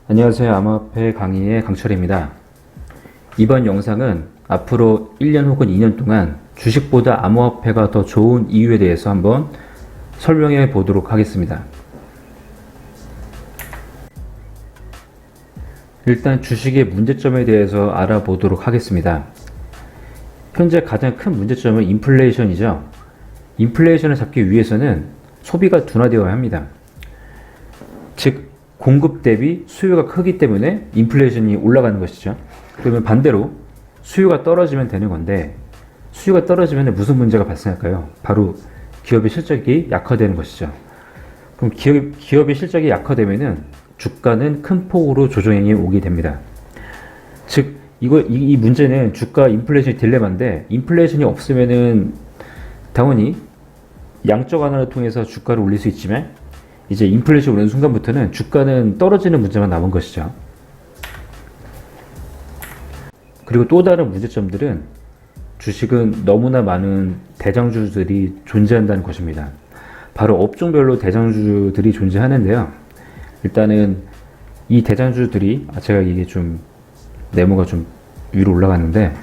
안녕하세요. 암호화폐 강의의 강철입니다. 이번 영상은 앞으로 1년 혹은 2년 동안 주식보다 암호화폐가 더 좋은 이유에 대해서 한번 설명해 보도록 하겠습니다. 일단 주식의 문제점에 대해서 알아보도록 하겠습니다. 현재 가장 큰 문제점은 인플레이션이죠. 인플레이션을 잡기 위해서는 소비가 둔화되어야 합니다. 즉 공급 대비 수요가 크기 때문에 인플레이션이 올라가는 것이죠. 그러면 반대로 수요가 떨어지면 되는 건데, 수요가 떨어지면 무슨 문제가 발생할까요? 바로 기업의 실적이 약화되는 것이죠. 그럼 기업의 실적이 약화되면은 주가는 큰 폭으로 조정이 오게 됩니다. 즉 이 문제는 주가 인플레이션 딜레마인데, 인플레이션이 없으면은 당연히 양적 완화를 통해서 주가를 올릴 수 있지만, 이제 인플레이션이 오는 순간부터는 주가는 떨어지는 문제만 남은 것이죠. 그리고 또 다른 문제점들은 주식은 너무나 많은 대장주들이 존재한다는 것입니다. 바로 업종별로 대장주들이 존재하는데요. 일단은 이 대장주들이, 제가 이게 좀 네모가 좀 위로 올라갔는데,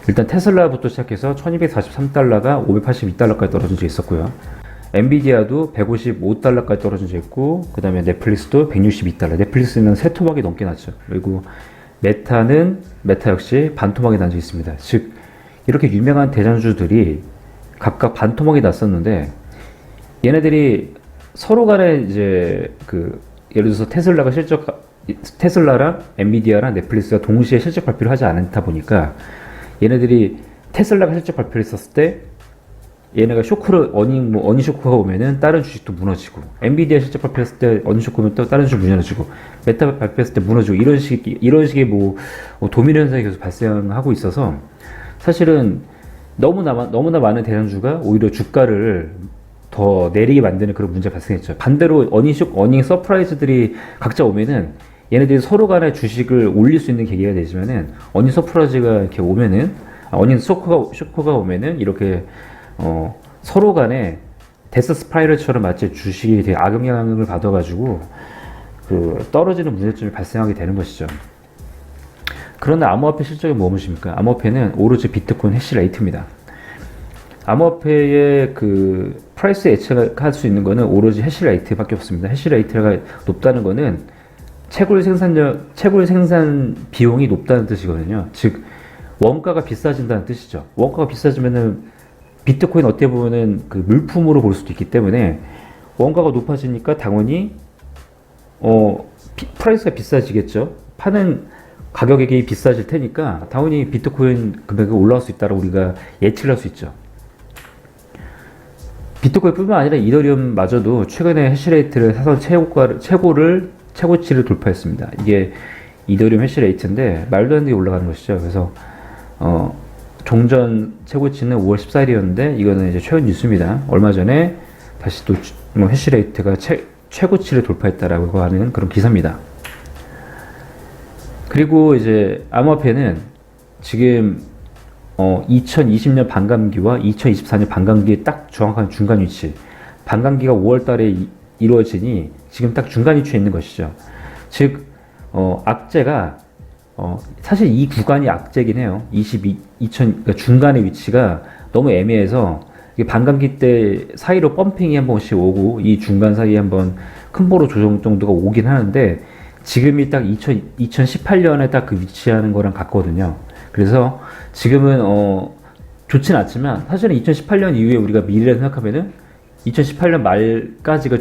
일단 테슬라부터 시작해서 1243달러가 582달러까지 떨어진 적이 있었고요. 엔비디아도 155달러까지 떨어진 적 있고, 그 다음에 넷플릭스도 162달러. 넷플릭스는 세 토막이 넘게 났죠. 그리고 메타 역시 반토막이 난 적이 있습니다. 즉 이렇게 유명한 대장주들이 각각 반토막이 났었는데, 얘네들이 서로 간에 이제 예를 들어서 테슬라랑 엔비디아랑 넷플릭스가 동시에 실적 발표를 하지 않다 보니까, 얘네들이 테슬라가 실적 발표를 했었을 때 얘네가 어닝 쇼크가 오면은 다른 주식도 무너지고, 엔비디아 실적 발표했을 때 어닝 쇼크 오면 또 다른 주식 무너지고, 메타 발표했을 때 무너지고, 이런 식의 도미노 현상이 계속 발생하고 있어서, 사실은 너무나 많은 대장주가 오히려 주가를 더 내리게 만드는 그런 문제가 발생했죠. 반대로 어닝 서프라이즈들이 각자 오면은, 얘네들이 서로 간에 주식을 올릴 수 있는 계기가 되지만은, 어닝 서프라이즈가 이렇게 오면은, 어닝 쇼크가 오면은 이렇게 서로 간에 데스 스파이럴처럼 마치 주식이 되게 악영향을 받아가지고 떨어지는 문제점이 발생하게 되는 것이죠. 그러나 암호화폐 실적이 무엇입니까? 암호화폐는 오로지 비트코인 해시레이트입니다. 암호화폐의 프라이스 예측할 수 있는 것은 오로지 해시레이트밖에 없습니다. 해시레이트가 높다는 것은 채굴 생산 비용이 높다는 뜻이거든요. 즉 원가가 비싸진다는 뜻이죠. 원가가 비싸지면은 비트코인 어떻게 보면은 물품으로 볼 수도 있기 때문에, 원가가 높아지니까 당연히 프라이스가 비싸지겠죠. 파는 가격이 비싸질 테니까 당연히 비트코인 금액이 올라갈 수 있다고 우리가 예측을 할 수 있죠. 비트코인뿐만 아니라 이더리움마저도 최근에 해시레이트를 사선 최고치를 돌파했습니다. 이게 이더리움 해시레이트인데 말도 안 되게 올라가는 것이죠. 그래서 종전 최고치는 5월 14일이었는데, 이거는 이제 최근 뉴스입니다. 얼마 전에 다시 또 해시레이트가 최고치를 돌파했다라고 하는 그런 기사입니다. 그리고 이제 암호화폐는 지금 2020년 반감기와 2024년 반감기의 딱 정확한 중간 위치, 반감기가 5월 달에 이루어지니 지금 딱 중간 위치에 있는 것이죠. 즉 악재가 사실 이 구간이 악재긴 해요. 그러니까 중간의 위치가 너무 애매해서, 반감기 때 사이로 펌핑이 한 번씩 오고, 이 중간 사이에 한번 큰 보로 조정 정도가 오긴 하는데, 지금이 딱 2018년에 딱 위치하는 거랑 같거든요. 그래서 지금은 좋진 않지만, 사실은 2018년 이후에 우리가 미래를 생각하면은 2018년 말까지가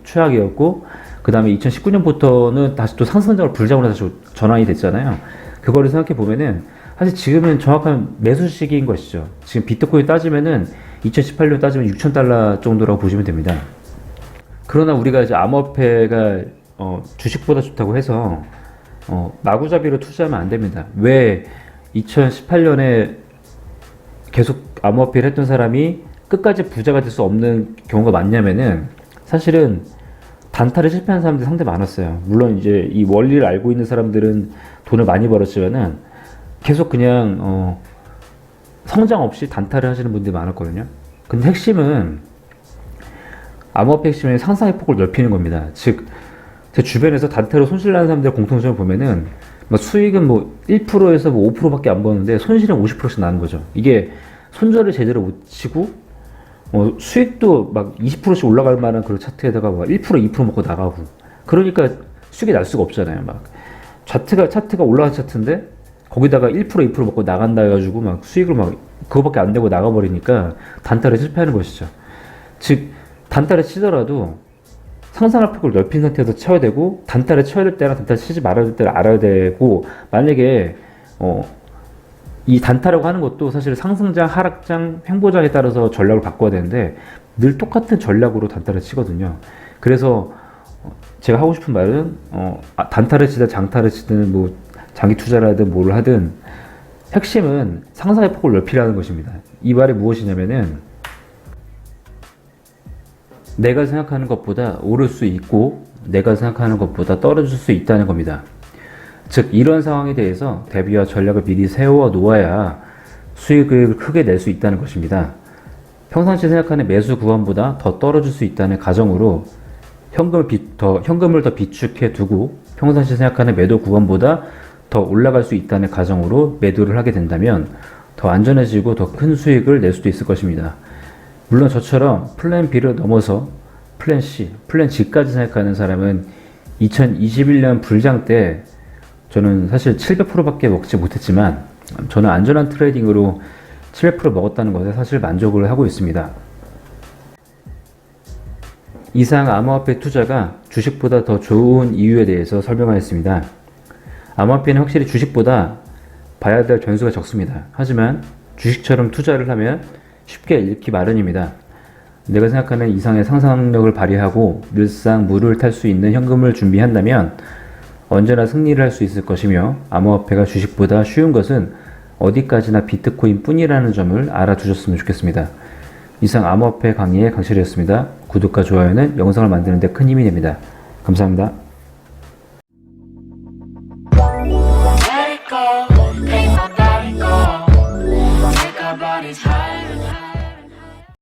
최악이었고, 그 다음에 2019년부터는 다시 또 상승장으로 불장으로 다시 전환이 됐잖아요. 그거를 생각해 보면은 사실 지금은 정확한 매수 시기인 것이죠. 지금 비트코인 따지면은 2018년 따지면 6,000달러 정도라고 보시면 됩니다. 그러나 우리가 이제 암호화폐가 주식보다 좋다고 해서 마구잡이로 투자하면 안 됩니다. 왜 2018년에 계속 암호화폐를 했던 사람이 끝까지 부자가 될 수 없는 경우가 많냐면은, 사실은 단타를 실패한 사람들이 상당히 많았어요. 물론 이제 이 원리를 알고 있는 사람들은 돈을 많이 벌었지만은, 계속 그냥 성장 없이 단타를 하시는 분들이 많았거든요. 근데 핵심은, 암호화폐 핵심은 상상의 폭을 넓히는 겁니다. 즉 제 주변에서 단타로 손실 나는 사람들 공통점을 보면은 뭐 수익은 뭐 1%에서 뭐 5%밖에 안 버는데 손실은 50%씩 나는 거죠. 이게 손절을 제대로 못 치고 수익도 막 20%씩 올라갈 만한 그런 차트에다가 막 1%, 2% 먹고 나가고 그러니까 수익이 날 수가 없잖아요. 막 차트가 올라간 차트인데 거기다가 1%, 2% 먹고 나간다 해가지고 막 수익을 막 그거밖에 안 되고 나가버리니까 단타를 실패하는 것이죠. 즉 단타를 치더라도 상상할 폭을 넓힌 상태에서 쳐야 되고 단타를 쳐야 될 때랑 단타를 치지 말아야 될 때를 알아야 되고 만약에 이 단타라고 하는 것도 사실 상승장, 하락장, 횡보장에 따라서 전략을 바꿔야 되는데 늘 똑같은 전략으로 단타를 치거든요. 그래서 제가 하고 싶은 말은 단타를 치든 장타를 치든 뭐 장기 투자를 하든 뭘 하든 핵심은 상상의 폭을 넓히라는 것입니다. 이 말이 무엇이냐면은 내가 생각하는 것보다 오를 수 있고 내가 생각하는 것보다 떨어질 수 있다는 겁니다. 즉 이런 상황에 대해서 대비와 전략을 미리 세워 놓아야 수익을 크게 낼 수 있다는 것입니다. 평상시 생각하는 매수 구간보다 더 떨어질 수 있다는 가정으로 현금을 더 비축해 두고 평상시 생각하는 매도 구간보다 더 올라갈 수 있다는 가정으로 매도를 하게 된다면 더 안전해지고 더 큰 수익을 낼 수도 있을 것입니다. 물론 저처럼 플랜 B를 넘어서 플랜 C, 플랜 G까지 생각하는 사람은 2021년 불장 때 저는 사실 700%밖에 먹지 못했지만 저는 안전한 트레이딩으로 700% 먹었다는 것에 사실 만족을 하고 있습니다. 이상 암호화폐 투자가 주식보다 더 좋은 이유에 대해서 설명하였습니다. 암호화폐는 확실히 주식보다 봐야 될 변수가 적습니다. 하지만 주식처럼 투자를 하면 쉽게 잃기 마련입니다. 내가 생각하는 이상의 상상력을 발휘하고 늘상 물을 탈 수 있는 현금을 준비한다면 언제나 승리를 할 수 있을 것이며 암호화폐가 주식보다 쉬운 것은 어디까지나 비트코인 뿐이라는 점을 알아두셨으면 좋겠습니다. 이상 암호화폐 강의의 강실이었습니다. 구독과 좋아요는 영상을 만드는 데 큰 힘이 됩니다. 감사합니다. Let it go, make my body go. Take our bodies higher.